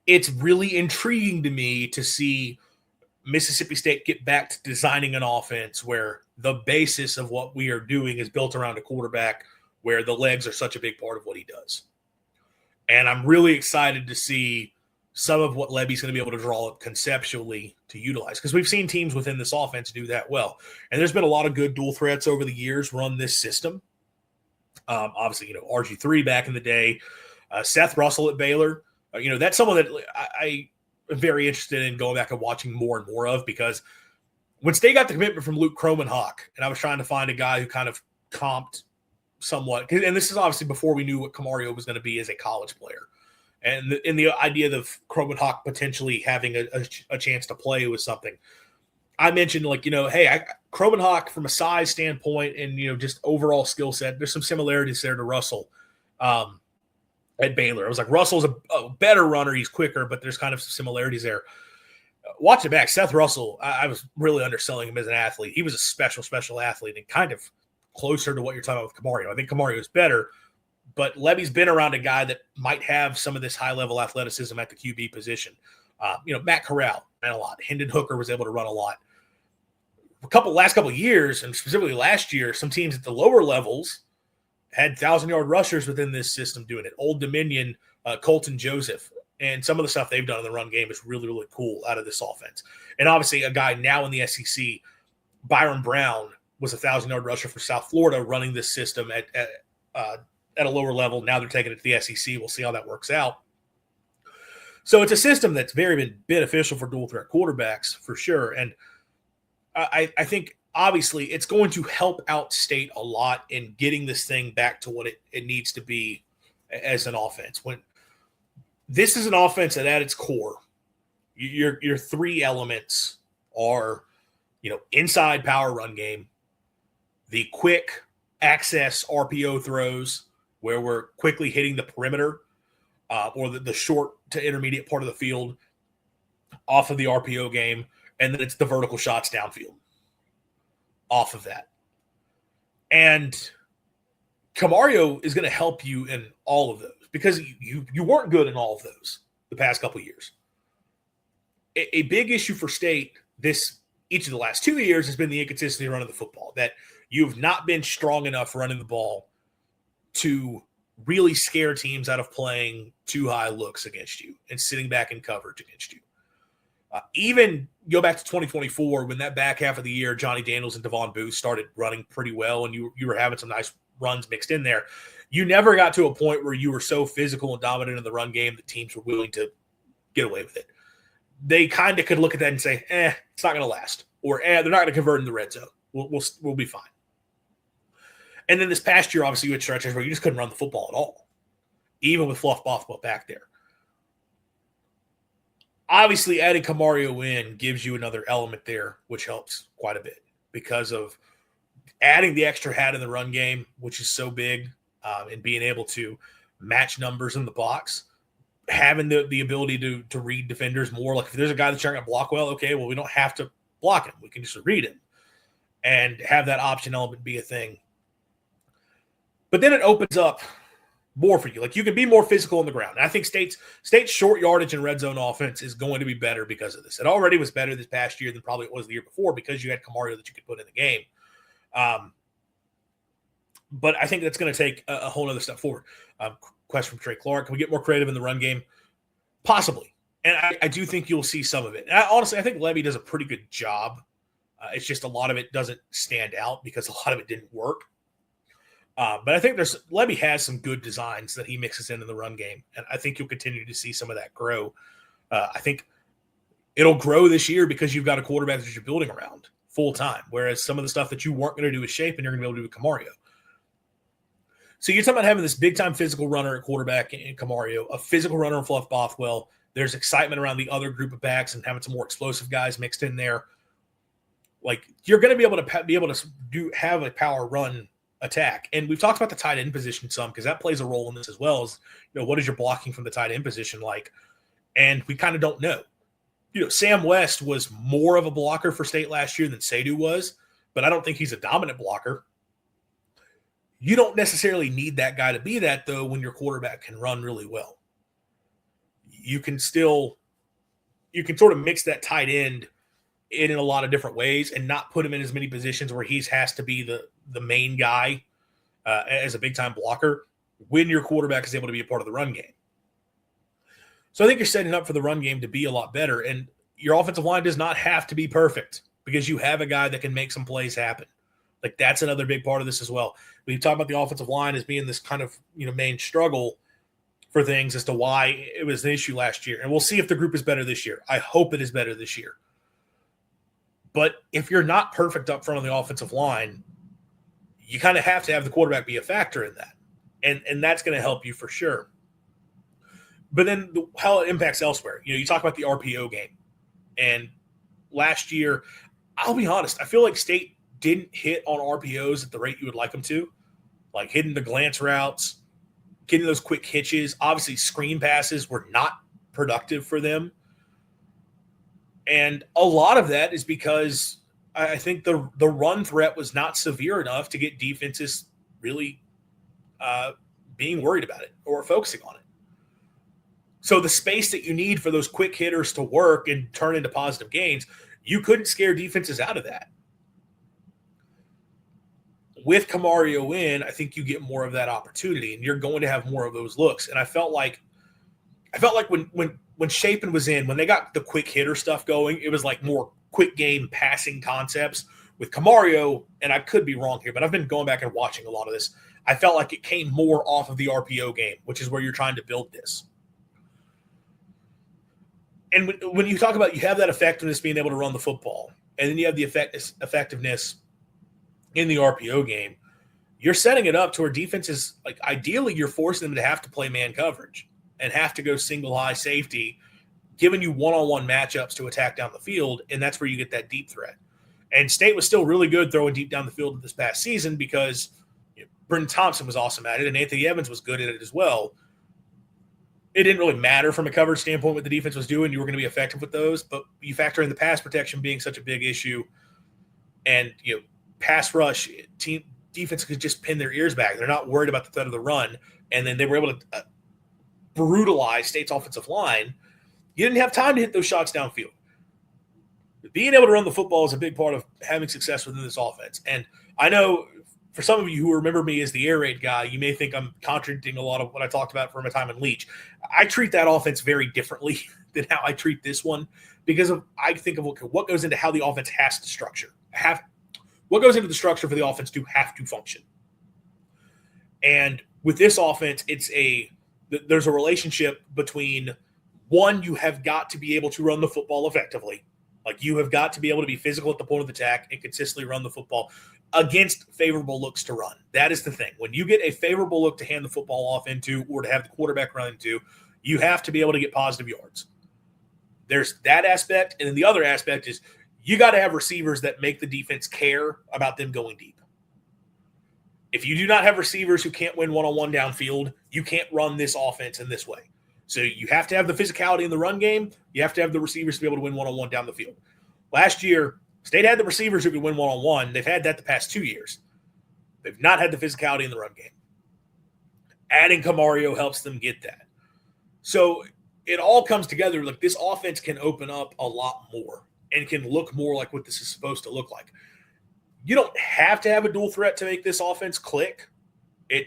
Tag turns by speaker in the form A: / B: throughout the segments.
A: it's really intriguing to me to see Mississippi State get back to designing an offense where the basis of what we are doing is built around a quarterback where the legs are such a big part of what he does. And I'm really excited to see some of what Lebby's going to be able to draw up conceptually to utilize, because we've seen teams within this offense do that well. And there's been a lot of good dual threats over the years run this system. Obviously, RG3 back in the day, Seth Russell at Baylor. That's someone that I am very interested in going back and watching more and more of, because when State got the commitment from Luke Kromenhoek, and I was trying to find a guy who kind of comped somewhat, and this is obviously before we knew what Kamario was going to be as a college player. And the idea of Kromenhoek potentially having a chance to play was something. I mentioned, Kromenhoek from a size standpoint and, just overall skill set, there's some similarities there to Russell at Baylor. I was like, Russell's a better runner. He's quicker, but there's kind of some similarities there. Watch it back. Seth Russell, I was really underselling him as an athlete. He was a special athlete and kind of closer to what you're talking about with Kamario. I think Kamario is better, but Lebby's been around a guy that might have some of this high-level athleticism at the QB position. Matt Corral ran a lot. Hendon Hooker was able to run a lot. Last couple of years, and specifically last year, some teams at the lower levels had 1,000-yard rushers within this system doing it. Old Dominion, Colton Joseph, and some of the stuff they've done in the run game is really, really cool out of this offense. And obviously a guy now in the SEC, Byron Brown, was a 1,000-yard rusher for South Florida running this system at a lower level. Now they're taking it to the SEC. We'll see how that works out. So it's a system that's very been beneficial for dual threat quarterbacks for sure. And I think obviously it's going to help out State a lot in getting this thing back to what it needs to be as an offense. When this is an offense that at its core, your three elements are, inside power run game, the quick access RPO throws where we're quickly hitting the perimeter or the short to intermediate part of the field off of the RPO game, and then it's the vertical shots downfield off of that. And Kamario is going to help you in all of those, because you weren't good in all of those the past couple of years. A big issue for State each of the last 2 years has been the inconsistency running the football, that you've not been strong enough running the ball to really scare teams out of playing too high looks against you and sitting back in coverage against you. Even go back to 2024, when that back half of the year, Johnny Daniels and Devon Booth started running pretty well, and you were having some nice runs mixed in there. You never got to a point where you were so physical and dominant in the run game that teams were willing to get away with it. They kind of could look at that and say, it's not going to last, or they're not going to convert in the red zone. We'll be fine. And then this past year, obviously, you had stretches where you just couldn't run the football at all, even with Fluff Bothwell back there. Obviously, adding Kamario in gives you another element there, which helps quite a bit because of adding the extra hat in the run game, which is so big, and being able to match numbers in the box, having the ability to read defenders more. Like if there's a guy that's trying to block well, okay, well, we don't have to block him. We can just read him and have that option element be a thing. But then it opens up more for you. Like you can be more physical on the ground. And I think State's short yardage and red zone offense is going to be better because of this. It already was better this past year than probably it was the year before because you had Kamario that you could put in the game. But I think that's going to take a whole other step forward. Question from Trey Clark: can we get more creative in the run game? Possibly. And I do think you'll see some of it. And honestly, I think Lebby does a pretty good job. It's just a lot of it doesn't stand out because a lot of it didn't work. But I think Lebby has some good designs that he mixes in the run game, and I think you'll continue to see some of that grow. I think it'll grow this year because you've got a quarterback that you're building around full time, whereas some of the stuff that you weren't going to do with Shape and you're going to be able to do with Kamario. So you're talking about having this big-time physical runner at quarterback in Kamario, a physical runner in Fluff Bothwell. There's excitement around the other group of backs and having some more explosive guys mixed in there. Like you're going to be able to have a power run attack. And we've talked about the tight end position some because that plays a role in this as well. As what is your blocking from the tight end position like? And we kind of don't know. Sam West was more of a blocker for State last year than Seydu was, but I don't think he's a dominant blocker. You don't necessarily need that guy to be that, though, when your quarterback can run really well. you can sort of mix that tight end in a lot of different ways and not put him in as many positions where he has to be the main guy as a big-time blocker when your quarterback is able to be a part of the run game. So I think you're setting up for the run game to be a lot better, and your offensive line does not have to be perfect because you have a guy that can make some plays happen. Like, that's another big part of this as well. We talk about the offensive line as being this kind of, main struggle for things as to why it was an issue last year. And we'll see if the group is better this year. I hope it is better this year. But if you're not perfect up front on the offensive line, you kind of have to have the quarterback be a factor in that. And that's going to help you for sure. But then how it impacts elsewhere. You talk about the RPO game. And last year, I'll be honest, I feel like State didn't hit on RPOs at the rate you would like them to. Like hitting the glance routes, getting those quick hitches. Obviously, screen passes were not productive for them. And a lot of that is because I think the run threat was not severe enough to get defenses really being worried about it or focusing on it. So the space that you need for those quick hitters to work and turn into positive gains, you couldn't scare defenses out of that. With Kamario in, I think you get more of that opportunity, and you're going to have more of those looks. And I felt like when Chapin was in, when they got the quick hitter stuff going, it was like more quick game passing concepts. With Kamario, and I could be wrong here, but I've been going back and watching a lot of this. I felt like it came more off of the RPO game, which is where you're trying to build this. And when you talk about you have that effectiveness being able to run the football, and then you have the effectiveness in the RPO game, you're setting it up to where defenses, like ideally you're forcing them to have to play man coverage and have to go single high safety, giving you one-on-one matchups to attack down the field, and that's where you get that deep threat. And State was still really good throwing deep down the field this past season because Brendan Thompson was awesome at it, and Anthony Evans was good at it as well. It didn't really matter from a coverage standpoint what the defense was doing. You were going to be effective with those, but you factor in the pass protection being such a big issue, and pass rush defense could just pin their ears back. They're not worried about the threat of the run, and then they were able to brutalize State's offensive line. You didn't have time to hit those shots downfield. Being able to run the football is a big part of having success within this offense. And I know for some of you who remember me as the air raid guy, you may think I'm contradicting a lot of what I talked about for my time in Leach. I treat that offense very differently than how I treat this one because I think of what goes into how the offense has to structure. What goes into the structure for the offense to have to function. And with this offense, there's a relationship between, one, you have got to be able to run the football effectively. Like, you have got to be able to be physical at the point of attack and consistently run the football against favorable looks to run. That is the thing. When you get a favorable look to hand the football off into or to have the quarterback run into, you have to be able to get positive yards. There's that aspect. And then the other aspect is you got to have receivers that make the defense care about them going deep. If you do not have receivers who can't win one-on-one downfield, you can't run this offense in this way. So you have to have the physicality in the run game. You have to have the receivers to be able to win one-on-one down the field. Last year, State had the receivers who could win one-on-one. They've had that the past 2 years. They've not had the physicality in the run game. Adding Kamario helps them get that. So it all comes together. Like, this offense can open up a lot more and can look more like what this is supposed to look like. You don't have to have a dual threat to make this offense click. It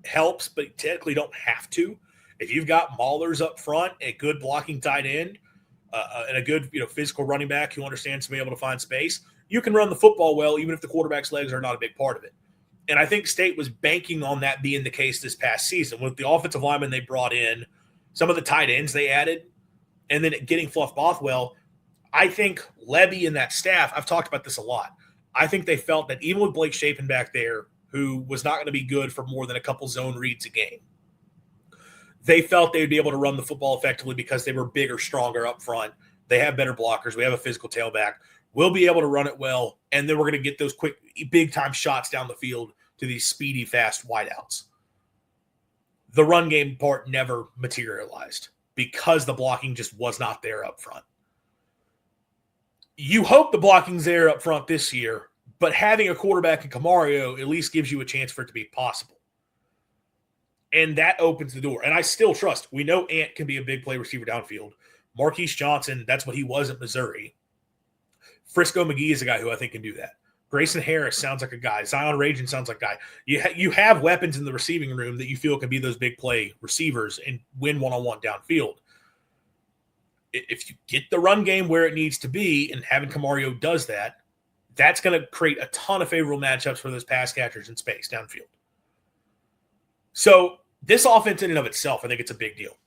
A: helps, but you technically don't have to. If you've got Maulers up front, a good blocking tight end, and a good physical running back who understands to be able to find space, you can run the football well even if the quarterback's legs are not a big part of it. And I think State was banking on that being the case this past season with the offensive linemen they brought in, some of the tight ends they added, and then getting Fluff Bothwell. I think Lebby and that staff, I've talked about this a lot, I think they felt that even with Blake Chapin back there, who was not going to be good for more than a couple zone reads a game, they felt they would be able to run the football effectively because they were bigger, stronger up front. They have better blockers. We have a physical tailback. We'll be able to run it well, and then we're going to get those quick, big-time shots down the field to these speedy, fast wideouts. The run game part never materialized because the blocking just was not there up front. You hope the blocking's there up front this year, but having a quarterback in Kamario at least gives you a chance for it to be possible. And that opens the door. And I still trust. We know Ant can be a big play receiver downfield. Marquise Johnson, that's what he was at Missouri. Frisco McGee is a guy who I think can do that. Grayson Harris sounds like a guy. Zion Rajan sounds like a guy. You have weapons in the receiving room that you feel can be those big play receivers and win one-on-one downfield. If you get the run game where it needs to be and having Kamario does that, that's going to create a ton of favorable matchups for those pass catchers in space downfield. So this offense in and of itself, I think it's a big deal.